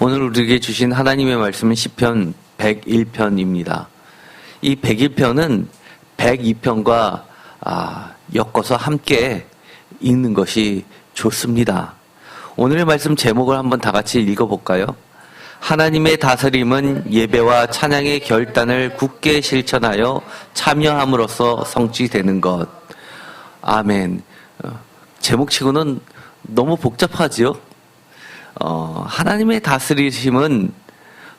오늘 우리에게 주신 하나님의 말씀은 시편 101편입니다. 이 101편은 102편과 엮어서 함께 읽는 것이 좋습니다. 오늘의 말씀 제목을 한번 다 같이 읽어볼까요? 하나님의 다스림은 예배와 찬양의 결단을 굳게 실천하여 참여함으로써 성취되는 것. 아멘. 제목치고는 너무 복잡하지요? 하나님의 다스리심은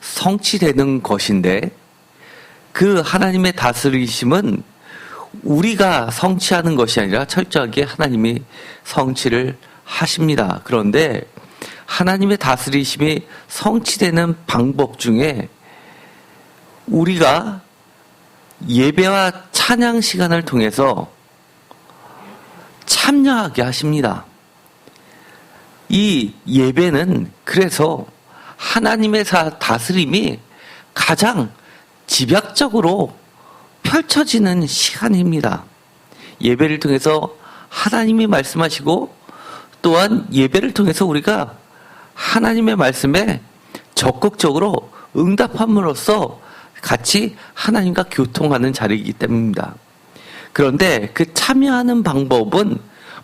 성취되는 것인데 그 하나님의 다스리심은 우리가 성취하는 것이 아니라 철저하게 하나님이 성취를 하십니다. 그런데 하나님의 다스리심이 성취되는 방법 중에 우리가 예배와 찬양 시간을 통해서 참여하게 하십니다. 이 예배는 그래서 하나님의 다스림이 가장 집약적으로 펼쳐지는 시간입니다. 예배를 통해서 하나님이 말씀하시고 또한 예배를 통해서 우리가 하나님의 말씀에 적극적으로 응답함으로써 같이 하나님과 교통하는 자리이기 때문입니다. 그런데 그 참여하는 방법은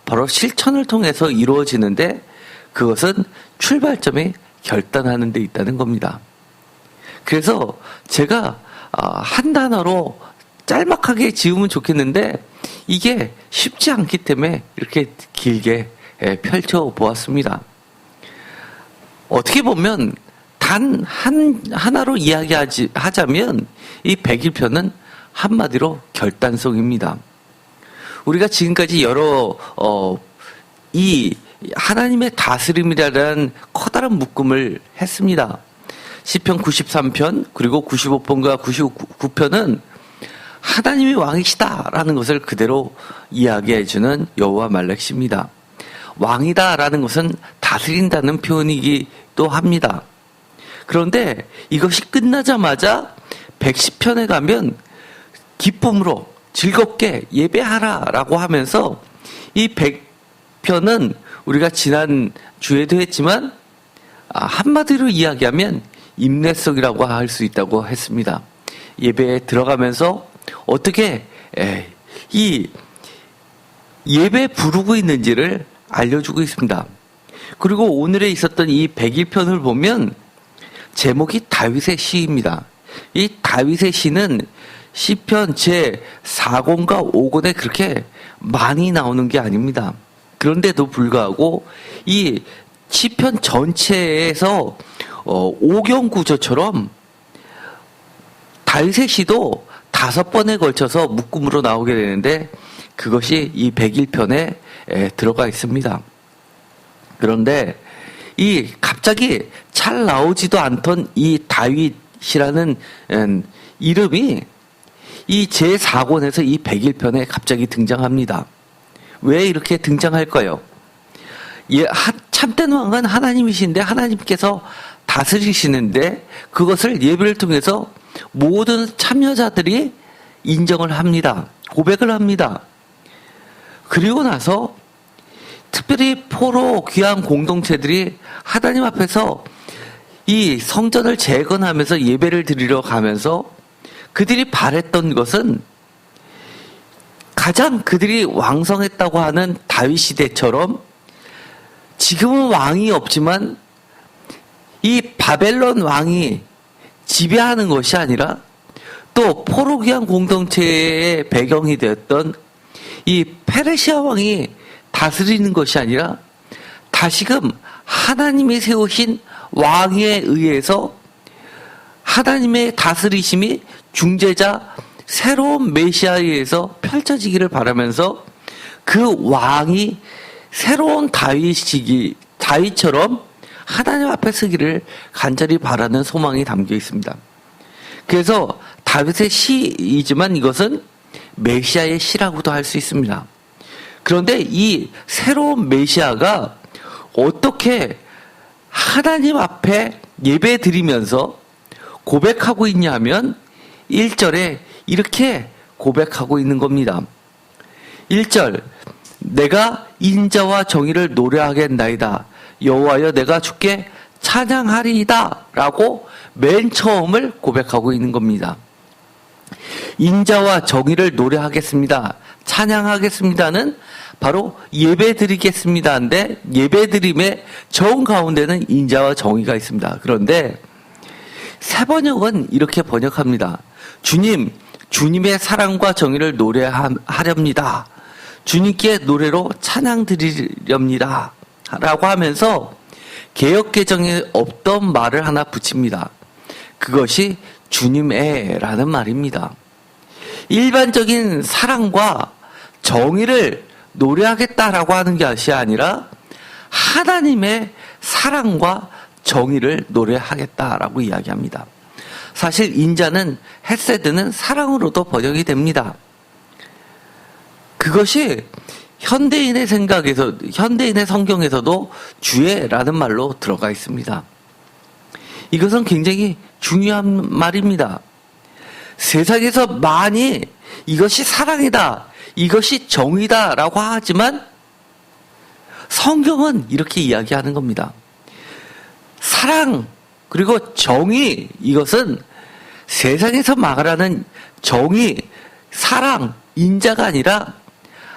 바로 실천을 통해서 이루어지는데 그것은 출발점에 결단하는 데 있다는 겁니다. 그래서 제가 한 단어로 짤막하게 지으면 좋겠는데 이게 쉽지 않기 때문에 이렇게 길게 펼쳐보았습니다. 어떻게 보면 단 하나로 이야기하자면 이 101편은 한마디로 결단성입니다. 우리가 지금까지 여러 이 하나님의 다스림이라는 커다란 묶음을 했습니다. 시편 93편 그리고 95편과 99편은 하나님이 왕이시다라는 것을 그대로 이야기해주는 여호와 말렉시입니다. 왕이다라는 것은 다스린다는 표현이기도 합니다. 그런데 이것이 끝나자마자 110편에 가면 기쁨으로 즐겁게 예배하라라고 하면서 이 100편은 우리가 지난 주에도 했지만 한마디로 이야기하면 인내성이라고 할 수 있다고 했습니다. 예배에 들어가면서 어떻게 이 예배 부르고 있는지를 알려주고 있습니다. 그리고 오늘에 있었던 이 101편을 보면 제목이 다윗의 시입니다. 이 다윗의 시는 시편 제4권과 5권에 그렇게 많이 나오는 게 아닙니다. 그런데도 불구하고 이 시편 전체에서 5경 구조처럼 다윗의 시도 5번에 걸쳐서 묶음으로 나오게 되는데 그것이 이 101편에 들어가 있습니다. 그런데 이 갑자기 잘 나오지도 않던 이 다윗이라는 이름이 이 제4권에서 이 101편에 갑자기 등장합니다. 왜 이렇게 등장할까요? 참된 왕은 하나님이신데 하나님께서 다스리시는데 그것을 예배를 통해서 모든 참여자들이 인정을 합니다. 고백을 합니다. 그리고 나서 특별히 포로 귀한 공동체들이 하나님 앞에서 이 성전을 재건하면서 예배를 드리러 가면서 그들이 바랬던 것은 가장 그들이 왕성했다고 하는 다윗 시대처럼 지금은 왕이 없지만 이 바벨론 왕이 지배하는 것이 아니라 또 포로 귀한 공동체의 배경이 되었던 이 페르시아 왕이 다스리는 것이 아니라 다시금 하나님이 세우신 왕에 의해서 하나님의 다스리심이 중재자 새로운 메시아에 의해서 펼쳐지기를 바라면서 그 왕이 새로운 다윗처럼 하나님 앞에 서기를 간절히 바라는 소망이 담겨 있습니다. 그래서 다윗의 시이지만 이것은 메시아의 시라고도 할 수 있습니다. 그런데 이 새로운 메시아가 어떻게 하나님 앞에 예배 드리면서 고백하고 있냐 하면 1절에 이렇게 고백하고 있는 겁니다. 1절 내가 인자와 정의를 노래하겠나이다. 여호와여 내가 주께 찬양하리이다 라고 맨 처음을 고백하고 있는 겁니다. 인자와 정의를 노래하겠습니다. 찬양하겠습니다는 바로 예배드리겠습니다인데 예배드림의 정 가운데는 인자와 정의가 있습니다. 그런데 새 번역은 이렇게 번역합니다. 주님, 주님의 사랑과 정의를 노래하렵니다. 주님께 노래로 찬양 드리렵니다. 라고 하면서 개역개정에 없던 말을 하나 붙입니다. 그것이 주님의 라는 말입니다. 일반적인 사랑과 정의를 노래하겠다라고 하는 것이 아니라 하나님의 사랑과 정의를 노래하겠다라고 이야기합니다. 사실 인자는 헤세드는 사랑으로도 번역이 됩니다. 그것이 현대인의 생각에서, 현대인의 성경에서도 주의라는 말로 들어가 있습니다. 이것은 굉장히 중요한 말입니다. 세상에서 많이 이것이 사랑이다, 이것이 정의다 라고 하지만 성경은 이렇게 이야기하는 겁니다. 사랑 그리고 정의, 이것은 세상에서 말하는 정의, 사랑, 인자가 아니라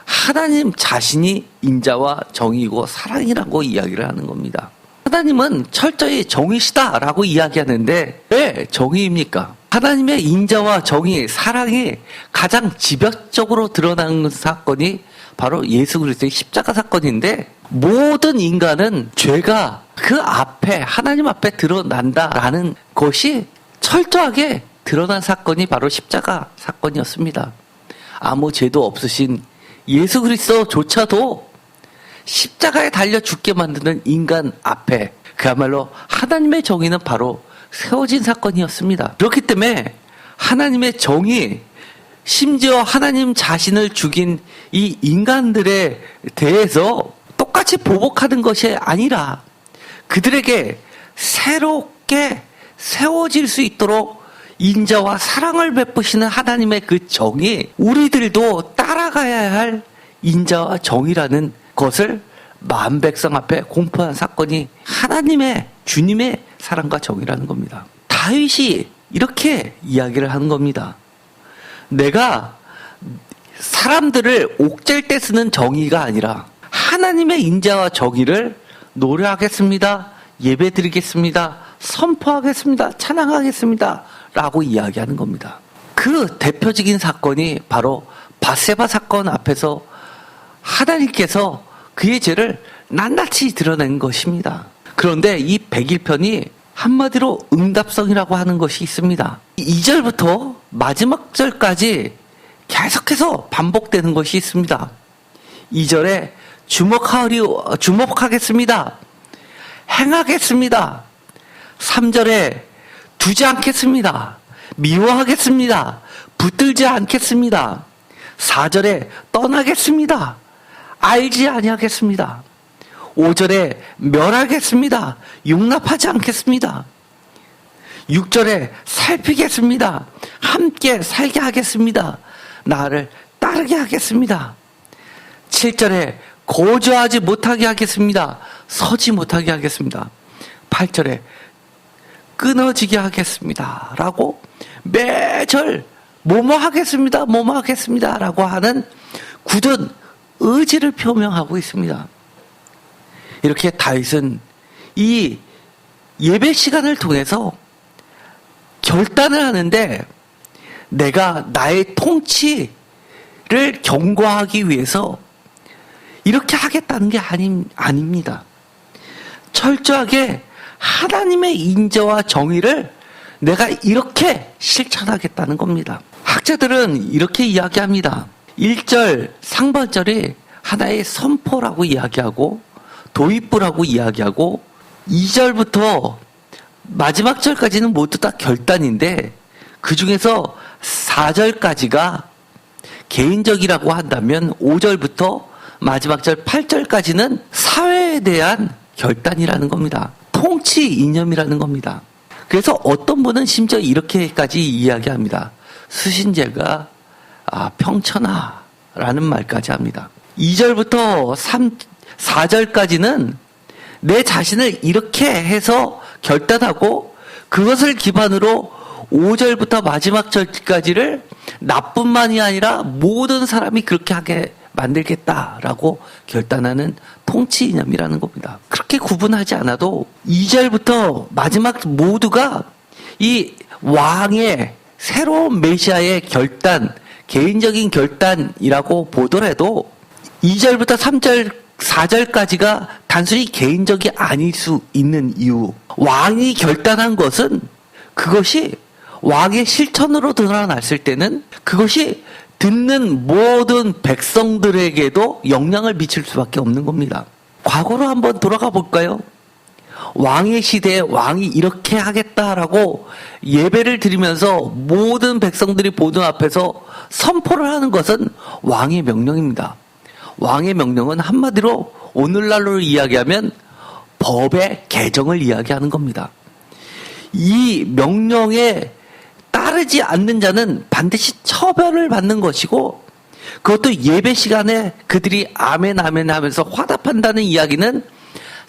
하나님 자신이 인자와 정의고 사랑이라고 이야기를 하는 겁니다. 하나님은 철저히 정의시다라고 이야기하는데 왜 정의입니까? 하나님의 인자와 정의, 사랑이 가장 지배적으로 드러나는 사건이 바로 예수 그리스도의 십자가 사건인데, 모든 인간은 죄가 그 앞에, 하나님 앞에 드러난다라는 것이 철저하게 드러난 사건이 바로 십자가 사건이었습니다. 아무 죄도 없으신 예수 그리스도조차도 십자가에 달려 죽게 만드는 인간 앞에 그야말로 하나님의 정의는 바로 세워진 사건이었습니다. 그렇기 때문에 하나님의 정의, 심지어 하나님 자신을 죽인 이 인간들에 대해서 똑같이 보복하는 것이 아니라 그들에게 새롭게 세워질 수 있도록 인자와 사랑을 베푸시는 하나님의 그 정의, 우리들도 따라가야 할 인자와 정의라는 것을 만 백성 앞에 공포한 사건이 하나님의, 주님의 사랑과 정의라는 겁니다. 다윗이 이렇게 이야기를 하는 겁니다. 내가 사람들을 옥죄일 때 쓰는 정의가 아니라 하나님의 인자와 정의를 노래하겠습니다, 예배드리겠습니다, 선포하겠습니다, 찬양하겠습니다 라고 이야기하는 겁니다. 그 대표적인 사건이 바로 밧세바 사건 앞에서 하나님께서 그의 죄를 낱낱이 드러낸 것입니다. 그런데 이 101편이 한마디로 응답성이라고 하는 것이 있습니다. 2절부터 마지막 절까지 계속해서 반복되는 것이 있습니다. 2절에 주목하겠습니다, 행하겠습니다. 3절에 두지 않겠습니다, 미워하겠습니다, 붙들지 않겠습니다. 4절에 떠나겠습니다, 알지 아니하겠습니다. 5절에 멸하겠습니다, 용납하지 않겠습니다. 6절에 살피겠습니다, 함께 살게 하겠습니다, 나를 따르게 하겠습니다. 7절에 거주하지 못하게 하겠습니다, 서지 못하게 하겠습니다. 8절에 끊어지게 하겠습니다 라고 매절 뭐뭐 하겠습니다, 뭐뭐 하겠습니다 라고 하는 굳은 의지를 표명하고 있습니다. 이렇게 다윗은 이 예배 시간을 통해서 결단을 하는데, 내가 나의 통치를 경고하기 위해서 이렇게 하겠다는 게 아닙니다. 철저하게 하나님의 인자와 정의를 내가 이렇게 실천하겠다는 겁니다. 학자들은 이렇게 이야기합니다. 1절 상반절이 하나의 선포라고 이야기하고 도입부라고 이야기하고, 2절부터 마지막 절까지는 모두 다 결단인데 그 중에서 4절까지가 개인적이라고 한다면 5절부터 마지막 절 8절까지는 사회에 대한 결단이라는 겁니다. 통치 이념이라는 겁니다. 그래서 어떤 분은 심지어 이렇게까지 이야기합니다. 수신제가 평천하라는 말까지 합니다. 2절부터 4절까지는 내 자신을 이렇게 해서 결단하고 그것을 기반으로 5절부터 마지막 절까지를 나뿐만이 아니라 모든 사람이 그렇게 하게 만들겠다라고 결단하는 통치 이념이라는 겁니다. 그렇게 구분하지 않아도 2절부터 마지막 모두가 이 왕의 새로운 메시아의 결단, 개인적인 결단이라고 보더라도 2절부터 3절, 4절까지가 단순히 개인적이 아닐 수 있는 이유. 왕이 결단한 것은 그것이 왕의 실천으로 드러났을 때는 그것이 듣는 모든 백성들에게도 영향을 미칠 수밖에 없는 겁니다. 과거로 한번 돌아가 볼까요? 왕의 시대에 왕이 이렇게 하겠다라고 예배를 드리면서 모든 백성들이 보는 앞에서 선포를 하는 것은 왕의 명령입니다. 왕의 명령은 한마디로 오늘날로 이야기하면 법의 개정을 이야기하는 겁니다. 이 명령에 따르지 않는 자는 반드시 처벌을 받는 것이고, 그것도 예배 시간에 그들이 아멘 아멘 하면서 화답한다는 이야기는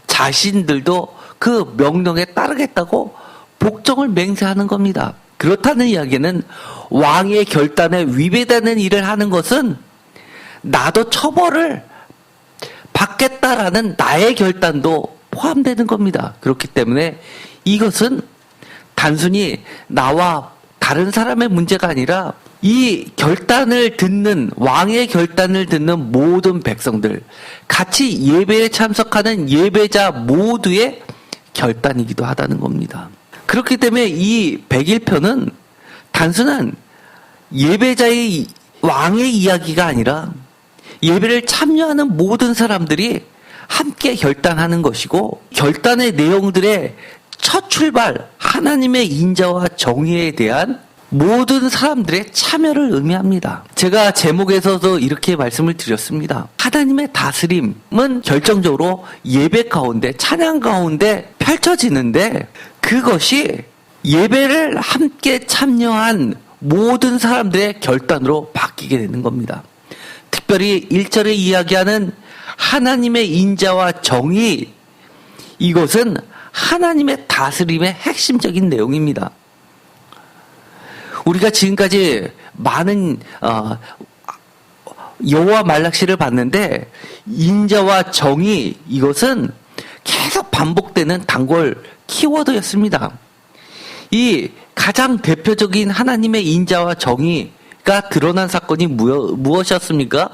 자신들도 그 명령에 따르겠다고 복종을 맹세하는 겁니다. 그렇다는 이야기는 왕의 결단에 위배되는 일을 하는 것은 나도 처벌을 받겠다라는 나의 결단도 포함되는 겁니다. 그렇기 때문에 이것은 단순히 나와 다른 사람의 문제가 아니라 이 결단을 듣는, 왕의 결단을 듣는 모든 백성들, 같이 예배에 참석하는 예배자 모두의 결단이기도 하다는 겁니다. 그렇기 때문에 이 101편은 단순한 예배자의 왕의 이야기가 아니라 예배를 참여하는 모든 사람들이 함께 결단하는 것이고, 결단의 내용들의 첫 출발, 하나님의 인자와 정의에 대한 모든 사람들의 참여를 의미합니다. 제가 제목에서도 이렇게 말씀을 드렸습니다. 하나님의 다스림은 결정적으로 예배 가운데, 찬양 가운데 펼쳐지는데, 그것이 예배를 함께 참여한 모든 사람들의 결단으로 바뀌게 되는 겁니다. 특별히 1절에 이야기하는 하나님의 인자와 정의, 이것은 하나님의 다스림의 핵심적인 내용입니다. 우리가 지금까지 많은 여호와 말락시를 봤는데, 인자와 정의, 이것은 계속 반복되는 단골 키워드였습니다. 이 가장 대표적인 하나님의 인자와 정의가 드러난 사건이 무엇이었습니까?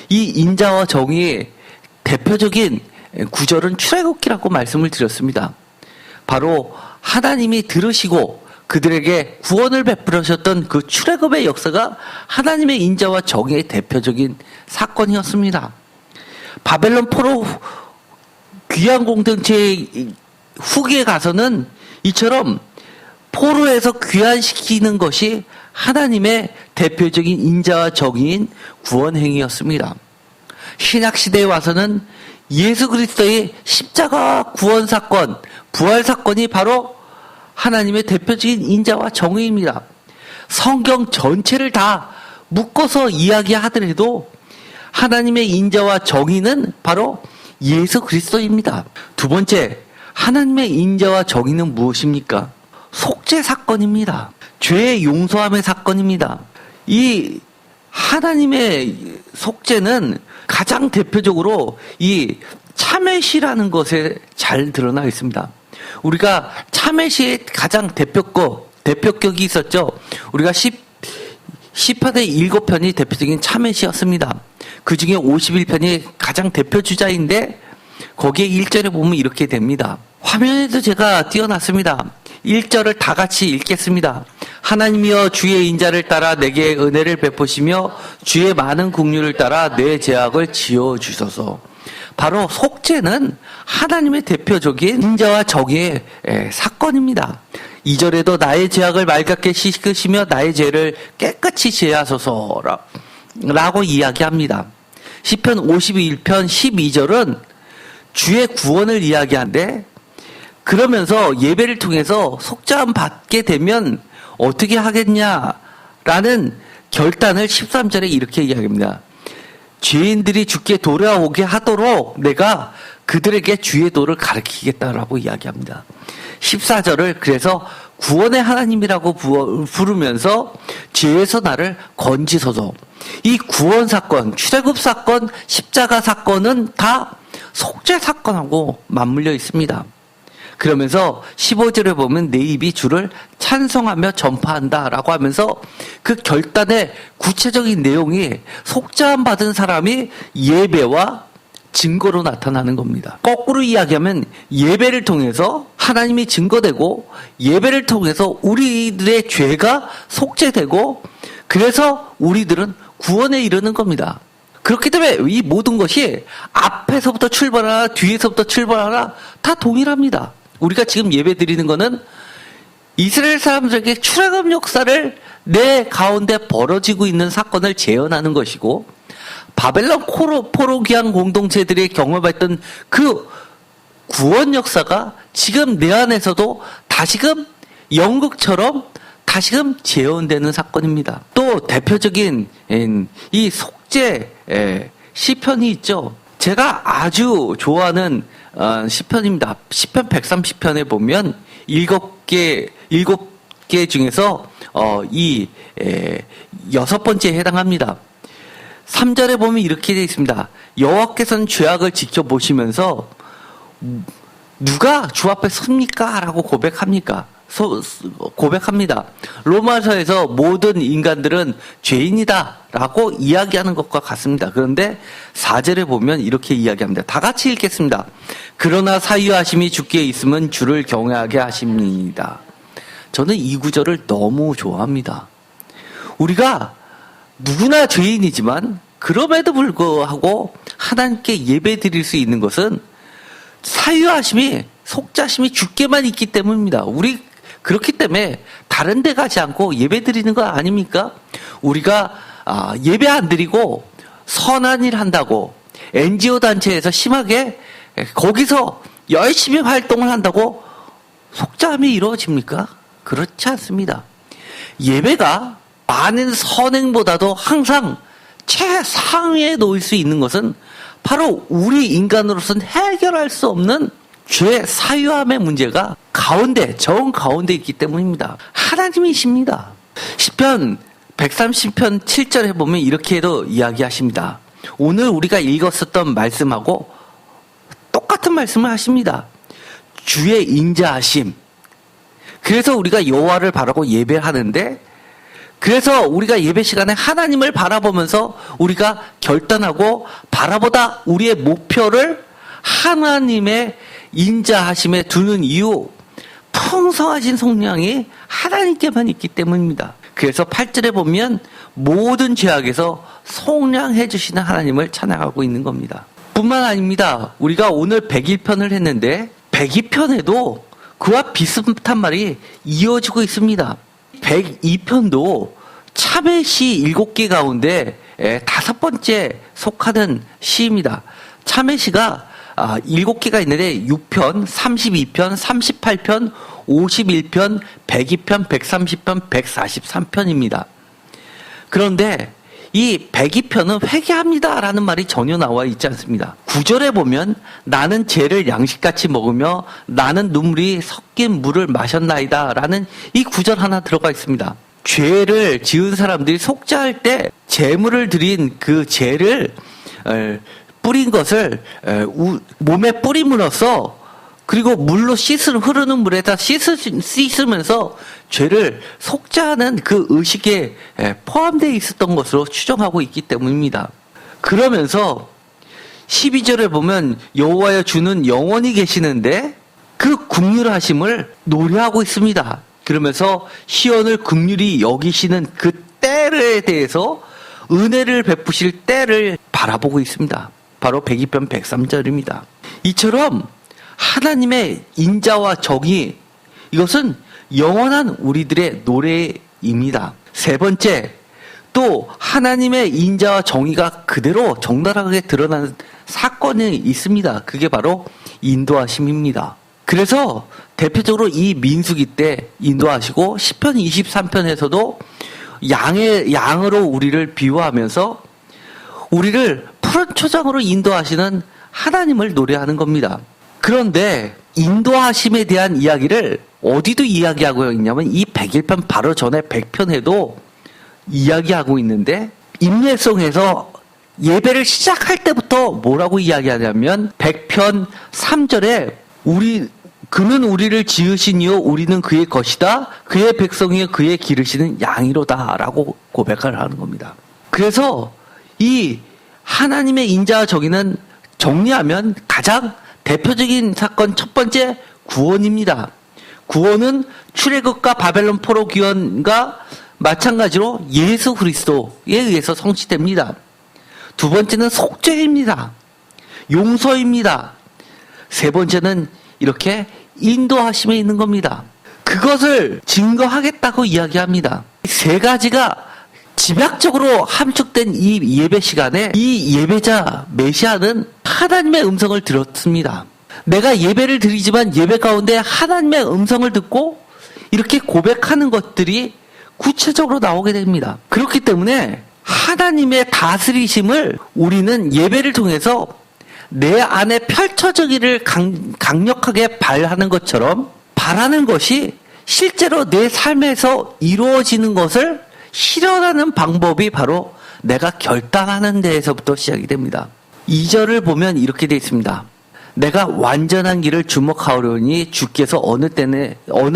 이 인자와 정의의 대표적인 구절은 출애굽기라고 말씀을 드렸습니다. 바로 하나님이 들으시고 그들에게 구원을 베풀으셨던 그 출애굽의 역사가 하나님의 인자와 정의의 대표적인 사건이었습니다. 바벨론 포로 귀환 공동체의 후기에 가서는 이처럼 포로에서 귀환시키는 것이 하나님의 대표적인 인자와 정의인 구원 행위였습니다. 신약 시대에 와서는 예수 그리스도의 십자가 구원 사건, 부활 사건이 바로 하나님의 대표적인 인자와 정의입니다. 성경 전체를 다 묶어서 이야기하더라도 하나님의 인자와 정의는 바로 예수 그리스도입니다. 두 번째, 하나님의 인자와 정의는 무엇입니까? 속죄 사건입니다. 죄의 용서함의 사건입니다. 이 하나님의 속죄는 가장 대표적으로 이 참회시라는 것에 잘 드러나 있습니다. 우리가 참회시의 가장 대표격이 있었죠. 우리가 시편의 7편이 대표적인 참회시였습니다. 그 중에 51편이 가장 대표 주자인데, 거기에 1절에 보면 이렇게 됩니다. 화면에도 제가 띄워놨습니다. 1절을 다 같이 읽겠습니다. 하나님이여 주의 인자를 따라 내게 은혜를 베푸시며 주의 많은 긍휼을 따라 내 죄악을 지어주소서. 바로 속죄는 하나님의 대표적인 인자와 정의의 사건입니다. 2절에도 나의 죄악을 맑게 씻으시며 나의 죄를 깨끗이 제하소서라고 이야기합니다. 시편 51편 12절은 주의 구원을 이야기하는데, 그러면서 예배를 통해서 속죄함 받게 되면 어떻게 하겠냐라는 결단을 13절에 이렇게 이야기합니다. 죄인들이 주께 돌아오게 하도록 내가 그들에게 주의 도를 가르치겠다라고 이야기합니다. 14절을 그래서 구원의 하나님이라고 부르면서 죄에서 나를 건지소서. 이 구원 사건, 출애굽 사건, 십자가 사건은 다 속죄 사건하고 맞물려 있습니다. 그러면서 15절에 보면 내 입이 주를 찬송하며 전파한다라고 하면서 그 결단의 구체적인 내용이 속죄함 받은 사람이 예배와 증거로 나타나는 겁니다. 거꾸로 이야기하면 예배를 통해서 하나님이 증거되고 예배를 통해서 우리들의 죄가 속죄되고 그래서 우리들은 구원에 이르는 겁니다. 그렇기 때문에 이 모든 것이 앞에서부터 출발하라 뒤에서부터 출발하라 다 동일합니다. 우리가 지금 예배 드리는 것은 이스라엘 사람들에게 출애굽 역사를 내 가운데 벌어지고 있는 사건을 재현하는 것이고 바벨론 포로기한 공동체들이 경험했던 그 구원 역사가 지금 내 안에서도 다시금 연극처럼 다시금 재현되는 사건입니다. 또 대표적인 이 속죄 시편이 있죠. 제가 아주 좋아하는 시편입니다. 시편 130편에 보면 7개 중에서 이 6번째에 해당합니다. 3절에 보면 이렇게 되어 있습니다. 여호와께서는 죄악을 지켜보시면서 누가 주 앞에 섭니까? 라고 고백합니다. 로마서에서 모든 인간들은 죄인이다 라고 이야기하는 것과 같습니다. 그런데 4절에 보면 이렇게 이야기합니다. 다 같이 읽겠습니다. 그러나 사유하심이 주께 있으면 주를 경외하게 하십니다. 저는 이 구절을 너무 좋아합니다. 우리가 누구나 죄인이지만 그럼에도 불구하고 하나님께 예배 드릴 수 있는 것은 사유하심이 속죄하심이 주께만 있기 때문입니다. 우리 그렇기 때문에 다른 데 가지 않고 예배 드리는 거 아닙니까? 우리가 예배 안 드리고 선한 일 한다고 NGO 단체에서 심하게 거기서 열심히 활동을 한다고 속죄함이 이루어집니까? 그렇지 않습니다. 예배가 많은 선행보다도 항상 최상위에 놓일 수 있는 것은 바로 우리 인간으로서는 해결할 수 없는 죄 사유함의 문제가 정 가운데 있기 때문입니다. 하나님이십니다. 시편 130편 7절에 보면 이렇게도 이야기하십니다. 오늘 우리가 읽었었던 말씀하고 똑같은 말씀을 하십니다. 주의 인자하심. 그래서 우리가 여호와를 바라고 예배하는데 그래서 우리가 예배 시간에 하나님을 바라보면서 우리가 결단하고 바라보다 우리의 목표를 하나님의 인자하심에 두는 이유 풍성하신 성량이 하나님께만 있기 때문입니다. 그래서 8절에 보면 모든 죄악에서 속량해 주시는 하나님을 찬양하고 있는 겁니다. 뿐만 아닙니다. 우리가 오늘 101편을 했는데 102편에도 그와 비슷한 말이 이어지고 있습니다. 102편도 참회 시 7개 가운데 5번째 속하는 시입니다. 참회 시가 7개가 있는데 6편, 32편, 38편, 51편, 102편, 130편, 143편입니다. 그런데 이 102편은 회개합니다라는 말이 전혀 나와 있지 않습니다. 9절에 보면 나는 죄를 양식같이 먹으며 나는 눈물이 섞인 물을 마셨나이다라는 이 구절 하나 들어가 있습니다. 죄를 지은 사람들이 속죄할 때 제물을 드린 그 죄를 뿌린 것을 몸에 뿌림으로써 그리고 물로 흐르는 물에다 씻으면서 죄를 속죄하는 그 의식에 포함되어 있었던 것으로 추정하고 있기 때문입니다. 그러면서 12절에 보면 여호와여 주는 영원히 계시는데 그 긍휼하심을 노래하고 있습니다. 그러면서 시온을 긍휼히 여기시는 그 때에 대해서 은혜를 베푸실 때를 바라보고 있습니다. 바로 102편 103절입니다. 이처럼 하나님의 인자와 정의 이것은 영원한 우리들의 노래입니다. 세 번째, 또 하나님의 인자와 정의가 그대로 적나라하게 드러나는 사건이 있습니다. 그게 바로 인도하심입니다. 그래서 대표적으로 이 민수기 때 인도하시고 시편 23편에서도 양으로 우리를 비유하면서 우리를 푸른 초장으로 인도하시는 하나님을 노래하는 겁니다. 그런데 인도하심에 대한 이야기를 어디도 이야기하고 있냐면 이 101편 바로 전에 100편에도 이야기하고 있는데 임례송에서 예배를 시작할 때부터 뭐라고 이야기하냐면 100편 3절에 그는 우리를 지으시니요 우리는 그의 것이다 그의 백성이요 그의 기르시는 양이로다 라고 고백을 하는 겁니다. 그래서 이 하나님의 인자와 정의는 정리하면 가장 대표적인 사건 첫 번째 구원입니다. 구원은 출애굽과 바벨론 포로 귀환과 마찬가지로 예수 그리스도에 의해서 성취됩니다. 두 번째는 속죄입니다. 용서입니다. 세 번째는 이렇게 인도하심에 있는 겁니다. 그것을 증거하겠다고 이야기합니다. 세 가지가 집약적으로 함축된 이 예배 시간에 이 예배자 메시아는 하나님의 음성을 들었습니다. 내가 예배를 드리지만 예배 가운데 하나님의 음성을 듣고 이렇게 고백하는 것들이 구체적으로 나오게 됩니다. 그렇기 때문에 하나님의 다스리심을 우리는 예배를 통해서 내 안에 펼쳐지기를 강력하게 바라는 것처럼 바라는 것이 실제로 내 삶에서 이루어지는 것을 실현하는 방법이 바로 내가 결단하는 데에서부터 시작이 됩니다. 2절을 보면 이렇게 되어 있습니다. 내가 완전한 길을 주목하오려니 주께서 어느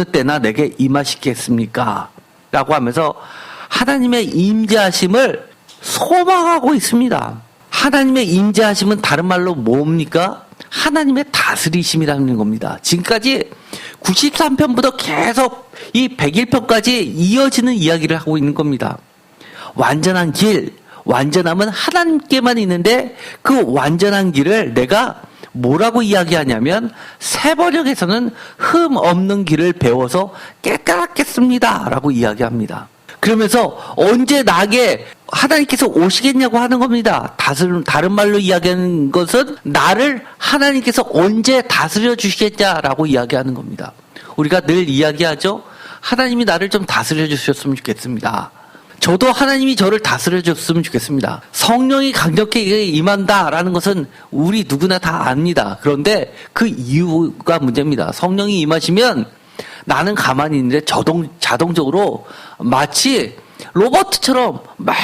때나 내게 임하시겠습니까? 라고 하면서 하나님의 임재하심을 소망하고 있습니다. 하나님의 임재하심은 다른 말로 뭡니까? 하나님의 다스리심이라는 겁니다. 지금까지 93편부터 계속 이 101편까지 이어지는 이야기를 하고 있는 겁니다. 완전한 길, 완전함은 하나님께만 있는데 그 완전한 길을 내가 뭐라고 이야기하냐면 새번역에서는 흠 없는 길을 배워서 깨끗하겠습니다 라고 이야기합니다. 그러면서 언제 나에게 하나님께서 오시겠냐고 하는 겁니다. 다른 말로 이야기하는 것은 나를 하나님께서 언제 다스려 주시겠냐라고 이야기하는 겁니다. 우리가 늘 이야기하죠. 하나님이 나를 좀 다스려 주셨으면 좋겠습니다. 저도 하나님이 저를 다스려 줬으면 좋겠습니다. 성령이 강력하게 임한다라는 것은 우리 누구나 다 압니다. 그런데 그 이유가 문제입니다. 성령이 임하시면 나는 가만히 있는데 자동적으로 마치 로봇처럼 막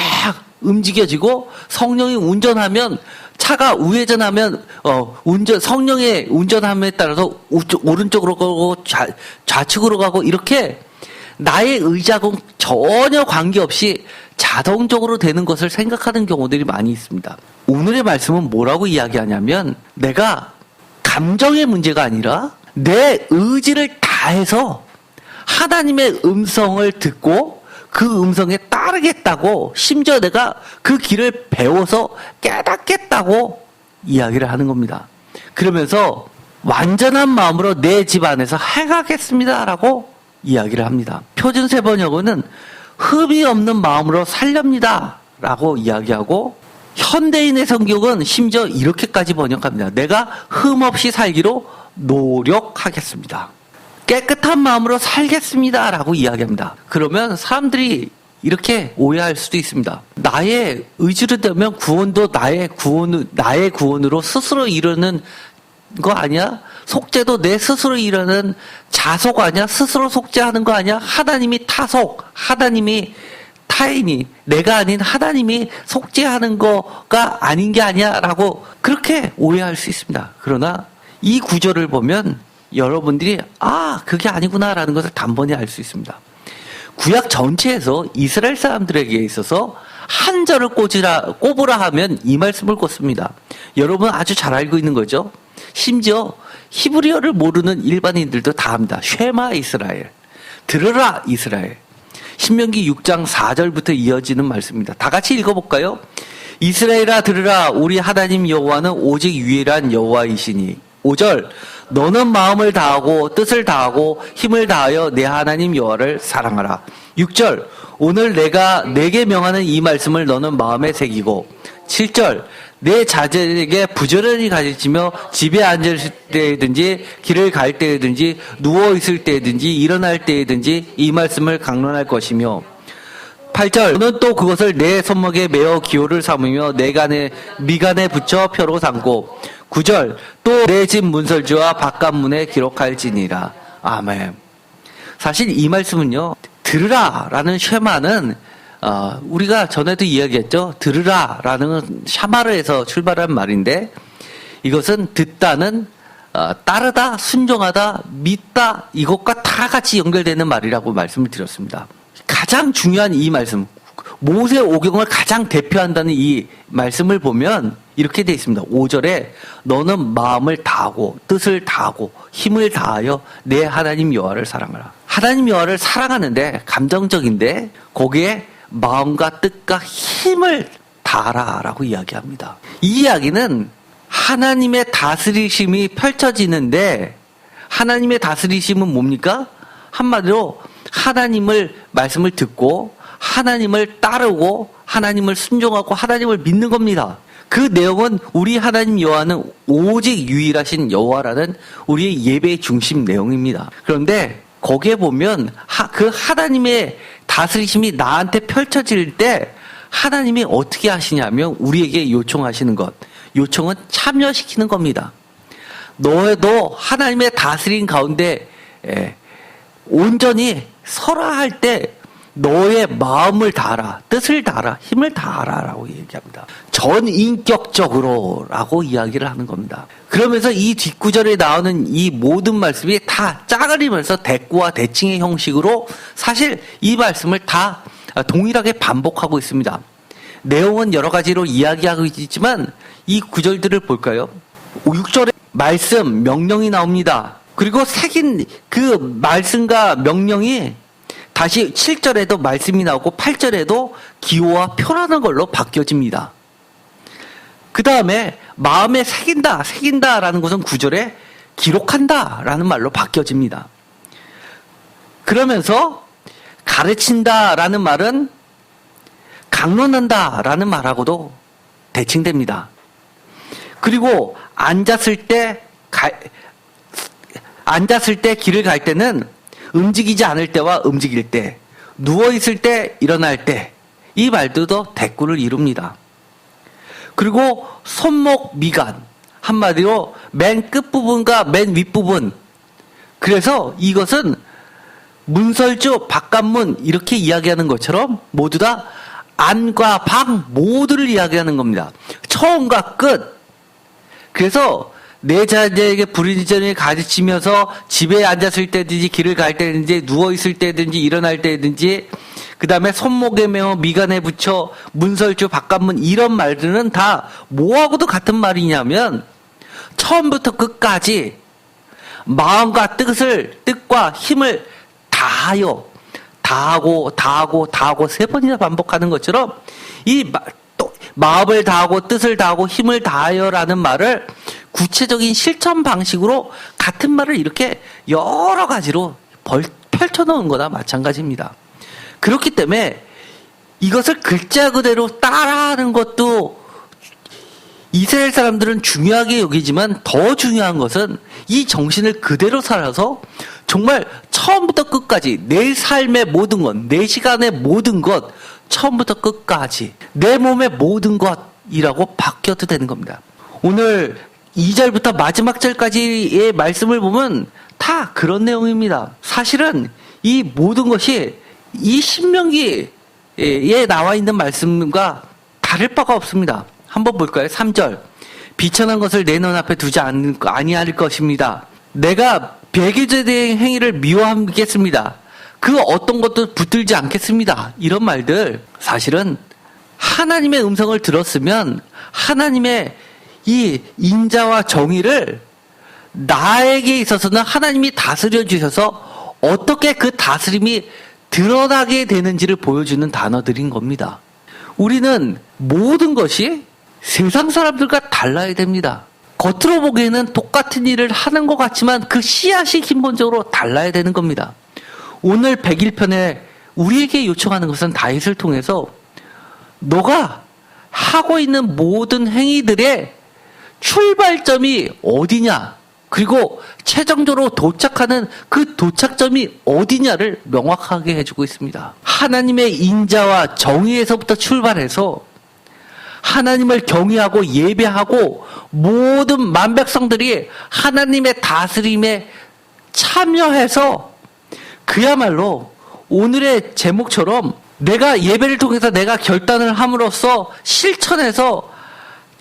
움직여지고 성령이 운전하면 차가 우회전하면 성령의 운전함에 따라서 오른쪽으로 가고 좌측으로 가고 이렇게 나의 의지하고 전혀 관계없이 자동적으로 되는 것을 생각하는 경우들이 많이 있습니다. 오늘의 말씀은 뭐라고 이야기하냐면 내가 감정의 문제가 아니라 내 의지를 다해서 하나님의 음성을 듣고 그 음성에 따르겠다고 심지어 내가 그 길을 배워서 깨닫겠다고 이야기를 하는 겁니다. 그러면서 완전한 마음으로 내 집 안에서 행하겠습니다라고 이야기를 합니다. 표준세 번역어는 흠이 없는 마음으로 살렵니다 라고 이야기하고 현대인의 성경은 심지어 이렇게까지 번역합니다. 내가 흠 없이 살기로 노력하겠습니다. 깨끗한 마음으로 살겠습니다 라고 이야기합니다. 그러면 사람들이 이렇게 오해할 수도 있습니다. 나의 의지로 되면 구원도 나의 구원으로 스스로 이루는 거 아니야? 속죄도 내 스스로 이루는 자속 아니야? 스스로 속죄하는 거 아니야? 하나님이 타속, 하나님이 타인이, 내가 아닌 하나님이 속죄하는 거가 아닌 게 아니야? 라고 그렇게 오해할 수 있습니다. 그러나 이 구절을 보면 여러분들이 그게 아니구나 라는 것을 단번에 알 수 있습니다. 구약 전체에서 이스라엘 사람들에게 있어서 한 절을 꼽으라 하면 이 말씀을 꼽습니다. 여러분 아주 잘 알고 있는 거죠. 심지어 히브리어를 모르는 일반인들도 다 합니다. 쉐마 이스라엘, 들으라 이스라엘. 신명기 6장 4절부터 이어지는 말씀입니다. 다 같이 읽어볼까요? 이스라엘아 들으라, 우리 하나님 여호와는 오직 유일한 여호와이시니. 5절, 너는 마음을 다하고 뜻을 다하고 힘을 다하여 내 하나님 여호와를 사랑하라. 6절, 오늘 내가 내게 명하는 이 말씀을 너는 마음에 새기고. 7절, 내 자제에게 부지런히 가르치며 집에 앉을 때든지 길을 갈 때든지 누워 있을 때든지 일어날 때든지 이 말씀을 강론할 것이며. 8절 너는 또 그것을 내 손목에 메어 기호를 삼으며 내 미간에 붙여 표로 삼고 9절 또 내 집 문설주와 바깥문에 기록할지니라. 아멘. 사실 이 말씀은요, 들으라라는 쉐마는 우리가 전에도 이야기했죠. 들으라라는 샤마르에서 출발한 말인데 이것은 듣다는 따르다, 순종하다, 믿다 이것과 다 같이 연결되는 말이라고 말씀을 드렸습니다. 가장 중요한 이 말씀, 모세 오경을 가장 대표한다는 이 말씀을 보면 이렇게 되어 있습니다. 5절에 너는 마음을 다하고 뜻을 다하고 힘을 다하여 내 하나님 여호와를 사랑하라. 하나님 여호와를 사랑하는데 감정적인데 거기에 마음과 뜻과 힘을 다하라라고 이야기합니다. 이 이야기는 하나님의 다스리심이 펼쳐지는데 하나님의 다스리심은 뭡니까? 한마디로 하나님을 말씀을 듣고 하나님을 따르고 하나님을 순종하고 하나님을 믿는 겁니다. 그 내용은 우리 하나님 여호와는 오직 유일하신 여호와라는 우리의 예배의 중심 내용입니다. 그런데 거기에 보면 그 하나님의 다스리심이 나한테 펼쳐질 때 하나님이 어떻게 하시냐면 우리에게 요청하시는 것, 요청은 참여시키는 겁니다. 너도 하나님의 다스림 가운데 온전히 서라 할 때 너의 마음을 다하라, 뜻을 다하라, 힘을 다하라라고 얘기합니다. 전인격적으로라고 이야기를 하는 겁니다. 그러면서 이 뒷구절에 나오는 이 모든 말씀이 다 짜그리면서 대꾸와 대칭의 형식으로 사실 이 말씀을 다 동일하게 반복하고 있습니다. 내용은 여러 가지로 이야기하고 있지만 이 구절들을 볼까요? 6절에 말씀, 명령이 나옵니다. 그리고 새긴 그 말씀과 명령이 다시 7절에도 말씀이 나오고 8절에도 기호와 표라는 걸로 바뀌어집니다. 그 다음에 마음에 새긴다라는 것은 9절에 기록한다라는 말로 바뀌어집니다. 그러면서 가르친다라는 말은 강론한다라는 말하고도 대칭됩니다. 그리고 앉았을 때 길을 갈 때는 움직이지 않을 때와 움직일 때, 누워있을 때, 일어날 때, 이 말들도 대꾸를 이룹니다. 그리고 손목, 미간, 한마디로 맨 끝부분과 맨 윗부분. 그래서 이것은 문설주, 바깥문 이렇게 이야기하는 것처럼 모두 다 안과 방 모두를 이야기하는 겁니다. 처음과 끝. 그래서 내 자녀에게 불의전을 가르치면서 집에 앉았을 때든지 길을 갈 때든지 누워있을 때든지 일어날 때든지 그 다음에 손목에 메어 미간에 붙여 문설주 바깥문 이런 말들은 다 뭐하고도 같은 말이냐면 처음부터 끝까지 마음과 뜻과 힘을 다하여 다하고 세 번이나 반복하는 것처럼 또 마음을 다하고 뜻을 다하고 힘을 다하여라는 말을 구체적인 실천 방식으로 같은 말을 이렇게 여러 가지로 펼쳐놓은 거나 마찬가지입니다. 그렇기 때문에 이것을 글자 그대로 따라하는 것도 이스라엘 사람들은 중요하게 여기지만 더 중요한 것은 이 정신을 그대로 살아서 정말 처음부터 끝까지 내 삶의 모든 것, 내 시간의 모든 것, 처음부터 끝까지 내 몸의 모든 것이라고 바뀌어도 되는 겁니다. 오늘 2절부터 마지막 절까지의 말씀을 보면 다 그런 내용입니다. 사실은 이 모든 것이 이 신명기에 나와 있는 말씀과 다를 바가 없습니다. 한번 볼까요? 3절. 비천한 것을 내 눈앞에 두지 아니할 것입니다. 내가 백의제대의 행위를 미워하겠습니다. 그 어떤 것도 붙들지 않겠습니다. 이런 말들 사실은 하나님의 음성을 들었으면 하나님의 이 인자와 정의를 나에게 있어서는 하나님이 다스려 주셔서 어떻게 그 다스림이 드러나게 되는지를 보여주는 단어들인 겁니다. 우리는 모든 것이 세상 사람들과 달라야 됩니다. 겉으로 보기에는 똑같은 일을 하는 것 같지만 그 씨앗이 근본적으로 달라야 되는 겁니다. 오늘 101편에 우리에게 요청하는 것은 다윗을 통해서 너가 하고 있는 모든 행위들의 출발점이 어디냐? 그리고 최종적으로 도착하는 그 도착점이 어디냐를 명확하게 해주고 있습니다. 하나님의 인자와 정의에서부터 출발해서 하나님을 경외하고 예배하고 모든 만백성들이 하나님의 다스림에 참여해서 그야말로 오늘의 제목처럼 내가 예배를 통해서 내가 결단을 함으로써 실천해서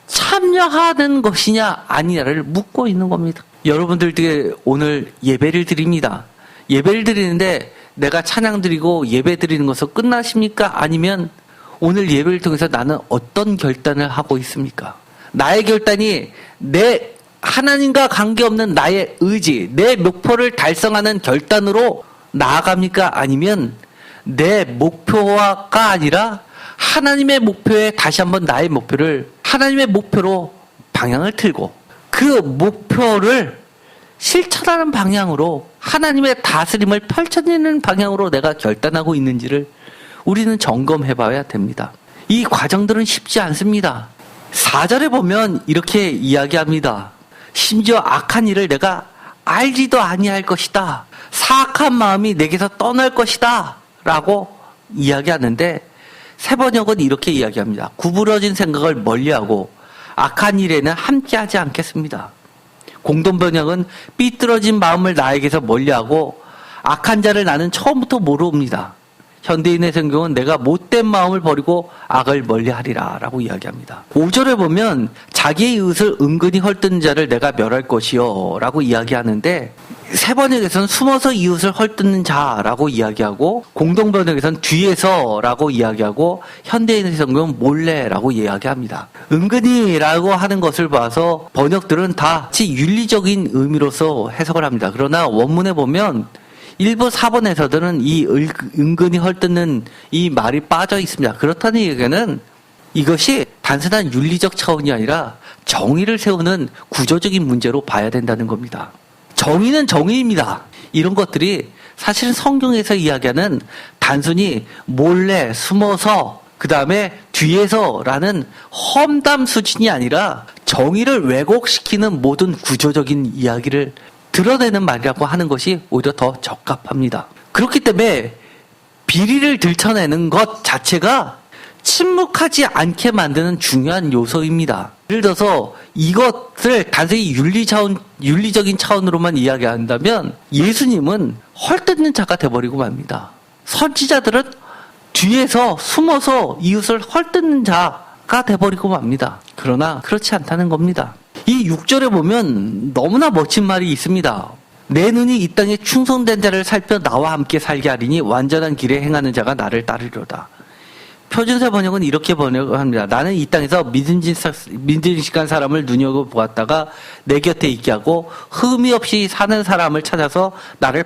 참여하는 것이냐 아니냐를 묻고 있는 겁니다. 여러분들께 오늘 예배를 드립니다. 예배를 드리는데 내가 찬양 드리고 예배 드리는 것으로 끝나십니까? 아니면 오늘 예배를 통해서 나는 어떤 결단을 하고 있습니까? 나의 결단이 내 하나님과 관계없는 나의 의지, 내 목표를 달성하는 결단으로 나아갑니까? 아니면 내 목표가 아니라 하나님의 목표에 다시 한번 나의 목표를 하나님의 목표로 방향을 틀고 그 목표를 실천하는 방향으로 하나님의 다스림을 펼쳐내는 방향으로 내가 결단하고 있는지를 우리는 점검해 봐야 됩니다. 이 과정들은 쉽지 않습니다. 4절에 보면 이렇게 이야기합니다. 심지어 악한 일을 내가 알지도 아니할 것이다. 사악한 마음이 내게서 떠날 것이다. 라고 이야기하는데 새번역은 이렇게 이야기합니다. 구부러진 생각을 멀리하고 악한 일에는 함께하지 않겠습니다. 공동번역은 삐뚤어진 마음을 나에게서 멀리하고 악한 자를 나는 처음부터 모르옵니다. 현대인의 성경은 내가 못된 마음을 버리고 악을 멀리하리라 라고 이야기합니다. 5절에 보면 자기의 이웃을 은근히 헐뜯는 자를 내가 멸할 것이요 라고 이야기하는데 새번역에서는 숨어서 이웃을 헐뜯는 자라고 이야기하고 공동번역에서는 뒤에서 라고 이야기하고 현대인의 성경은 몰래라고 이야기합니다. 은근히라고 하는 것을 봐서 번역들은 다 윤리적인 의미로서 해석을 합니다. 그러나 원문에 보면 일부 사본에서들은 이 은근히 헐뜯는 이 말이 빠져 있습니다. 그렇다는 얘기는 이것이 단순한 윤리적 차원이 아니라 정의를 세우는 구조적인 문제로 봐야 된다는 겁니다. 정의는 정의입니다. 이런 것들이 사실은 성경에서 이야기하는 단순히 몰래 숨어서 그 다음에 뒤에서라는 험담 수준이 아니라 정의를 왜곡시키는 모든 구조적인 이야기를 드러내는 말이라고 하는 것이 오히려 더 적합합니다. 그렇기 때문에 비리를 들춰내는 것 자체가 침묵하지 않게 만드는 중요한 요소입니다. 예를 들어서 이것을 단순히 윤리적인 차원으로만 이야기한다면 예수님은 헐뜯는 자가 돼버리고 맙니다. 선지자들은 뒤에서 숨어서 이웃을 헐뜯는 자가 돼버리고 맙니다. 그러나 그렇지 않다는 겁니다. 이 6절에 보면 너무나 멋진 말이 있습니다. 내 눈이 이 땅에 충성된 자를 살펴 나와 함께 살게 하리니 완전한 길에 행하는 자가 나를 따르리로다. 표준세 번역은 이렇게 번역합니다. 나는 이 땅에서 믿음직한 사람을 눈여겨보았다가 내 곁에 있게 하고 흠이 없이 사는 사람을 찾아서 나를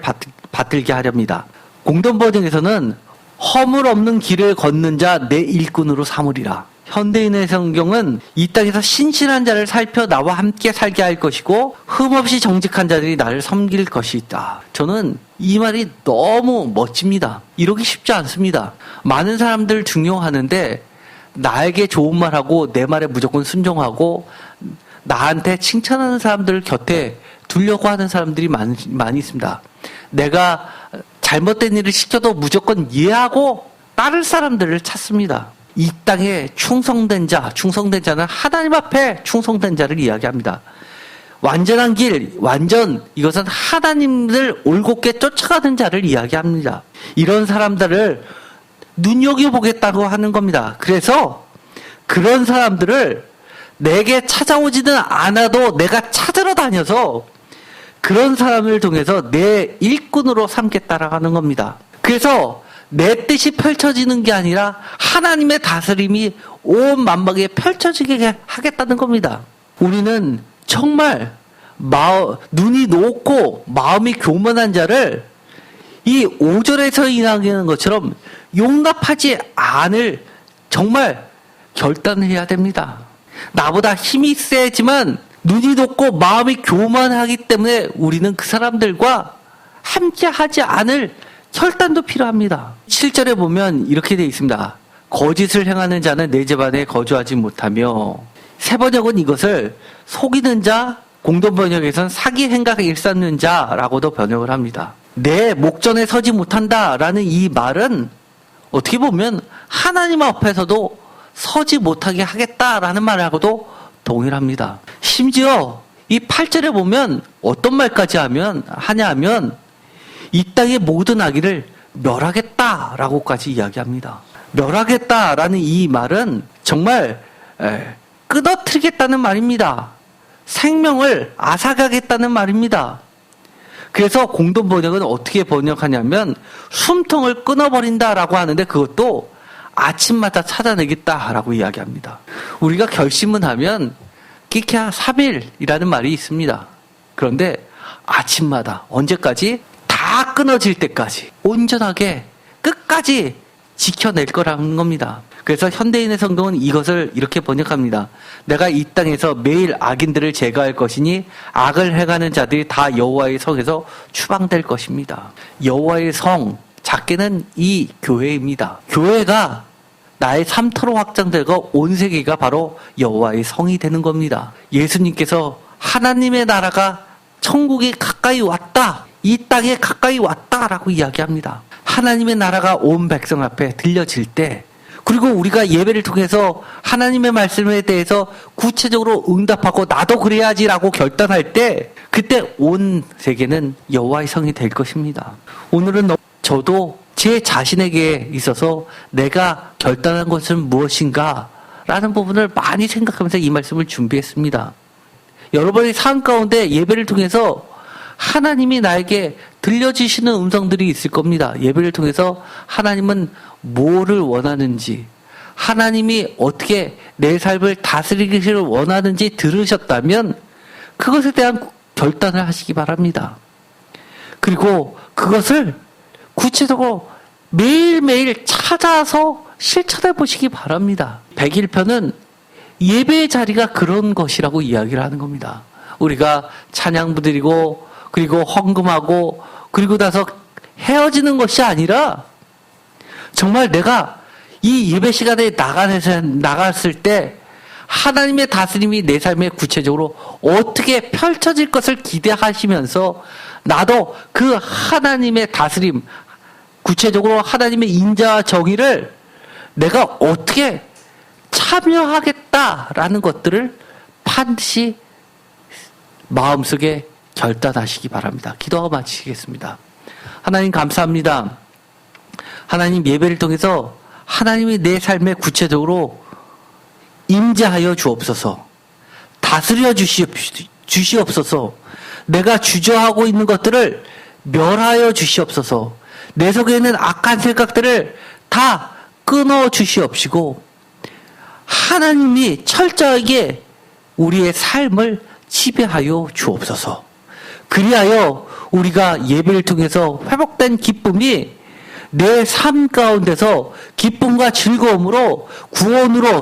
받들게 하렵니다. 공동번역에서는 허물 없는 길을 걷는 자 내 일꾼으로 삼으리라. 현대인의 성경은 이 땅에서 신실한 자를 살펴 나와 함께 살게 할 것이고 흠없이 정직한 자들이 나를 섬길 것이다. 저는 이 말이 너무 멋집니다. 이러기 쉽지 않습니다. 많은 사람들 중용하는데 나에게 좋은 말하고 내 말에 무조건 순종하고 나한테 칭찬하는 사람들 곁에 두려고 하는 사람들이 많이 있습니다. 내가 잘못된 일을 시켜도 무조건 이해하고 따를 사람들을 찾습니다. 이 땅에 충성된 자는 하나님 앞에 충성된 자를 이야기합니다. 완전한 길, 이것은 하나님을 올곧게 쫓아가는 자를 이야기합니다. 이런 사람들을 눈여겨보겠다고 하는 겁니다. 그래서 그런 사람들을 내게 찾아오지는 않아도 내가 찾으러 다녀서 그런 사람을 통해서 내 일꾼으로 삼겠다라고 하는 겁니다. 그래서 내 뜻이 펼쳐지는 게 아니라 하나님의 다스림이 온 만방에 펼쳐지게 하겠다는 겁니다. 우리는 정말 눈이 높고 마음이 교만한 자를 이 5절에서 이야기하는 것처럼 용납하지 않을 정말 결단해야 됩니다. 나보다 힘이 세지만 눈이 높고 마음이 교만하기 때문에 우리는 그 사람들과 함께 하지 않을 결단도 필요합니다. 7절에 보면 이렇게 되어 있습니다. 거짓을 행하는 자는 내 집 안에 거주하지 못하며, 새 번역은 이것을 속이는 자, 공동 번역에서는 사기 행각 일삼는 자라고도 번역을 합니다. 내 목전에 서지 못한다라는 이 말은 어떻게 보면 하나님 앞에서도 서지 못하게 하겠다라는 말하고도 동일합니다. 심지어 이 8절에 보면 어떤 말까지 하냐면 이 땅의 모든 아기를 멸하겠다라고까지 이야기합니다. 멸하겠다라는 이 말은 정말 끊어뜨리겠다는 말입니다. 생명을 앗아가겠다는 말입니다. 그래서 공동 번역은 어떻게 번역하냐면 숨통을 끊어버린다라고 하는데 그것도 아침마다 찾아내겠다라고 이야기합니다. 우리가 결심은 하면 끼케야 3일이라는 말이 있습니다. 그런데 아침마다 언제까지? 다 끊어질 때까지 온전하게 끝까지 지켜낼 거라는 겁니다. 그래서 현대인의 성경은 이것을 이렇게 번역합니다. 내가 이 땅에서 매일 악인들을 제거할 것이니 악을 행하는 자들이 다 여호와의 성에서 추방될 것입니다. 여호와의 성, 작게는 이 교회입니다. 교회가 나의 삶터로 확장되고 온 세계가 바로 여호와의 성이 되는 겁니다. 예수님께서 하나님의 나라가 천국이 가까이 왔다, 이 땅에 가까이 왔다라고 이야기합니다. 하나님의 나라가 온 백성 앞에 들려질 때, 그리고 우리가 예배를 통해서 하나님의 말씀에 대해서 구체적으로 응답하고 나도 그래야지라고 결단할 때, 그때 온 세계는 여호와의 성이 될 것입니다. 오늘은 저도 제 자신에게 있어서 내가 결단한 것은 무엇인가 라는 부분을 많이 생각하면서 이 말씀을 준비했습니다. 여러분의 삶 가운데 예배를 통해서 하나님이 나에게 들려주시는 음성들이 있을 겁니다. 예배를 통해서 하나님은 뭐를 원하는지, 하나님이 어떻게 내 삶을 다스리기를 원하는지 들으셨다면 그것에 대한 결단을 하시기 바랍니다. 그리고 그것을 구체적으로 매일매일 찾아서 실천해 보시기 바랍니다. 101편은 예배의 자리가 그런 것이라고 이야기를 하는 겁니다. 우리가 찬양부 드리고 그리고 헌금하고 그리고 나서 헤어지는 것이 아니라 정말 내가 이 예배 시간에 나갔을 때 하나님의 다스림이 내 삶에 구체적으로 어떻게 펼쳐질 것을 기대하시면서 나도 그 하나님의 다스림, 구체적으로 하나님의 인자와 정의를 내가 어떻게 참여하겠다라는 것들을 반드시 마음속에 결단하시기 바랍니다. 기도하고 마치겠습니다. 하나님 감사합니다. 하나님 예배를 통해서 하나님이 내 삶에 구체적으로 임재하여 주옵소서. 다스려 주시옵소서. 내가 주저하고 있는 것들을 멸하여 주시옵소서. 내 속에 있는 악한 생각들을 다 끊어 주시옵시고 하나님이 철저하게 우리의 삶을 지배하여 주옵소서. 그리하여 우리가 예배를 통해서 회복된 기쁨이 내 삶 가운데서 기쁨과 즐거움으로 구원으로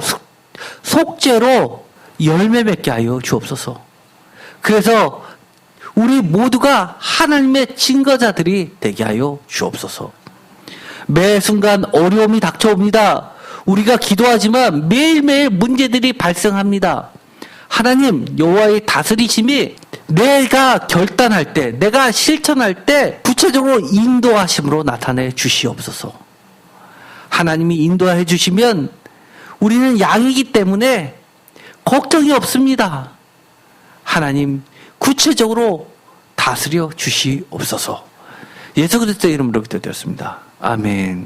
속죄로 열매 맺게 하여 주옵소서. 그래서 우리 모두가 하나님의 증거자들이 되게 하여 주옵소서. 매 순간 어려움이 닥쳐옵니다. 우리가 기도하지만 매일매일 문제들이 발생합니다. 하나님 여호와의 다스리심이 내가 결단할 때, 내가 실천할 때 구체적으로 인도하심으로 나타내 주시옵소서. 하나님이 인도해 주시면 우리는 양이기 때문에 걱정이 없습니다. 하나님 구체적으로 다스려 주시옵소서. 예수 그리스도의 이름으로 기도드렸습니다. 아멘.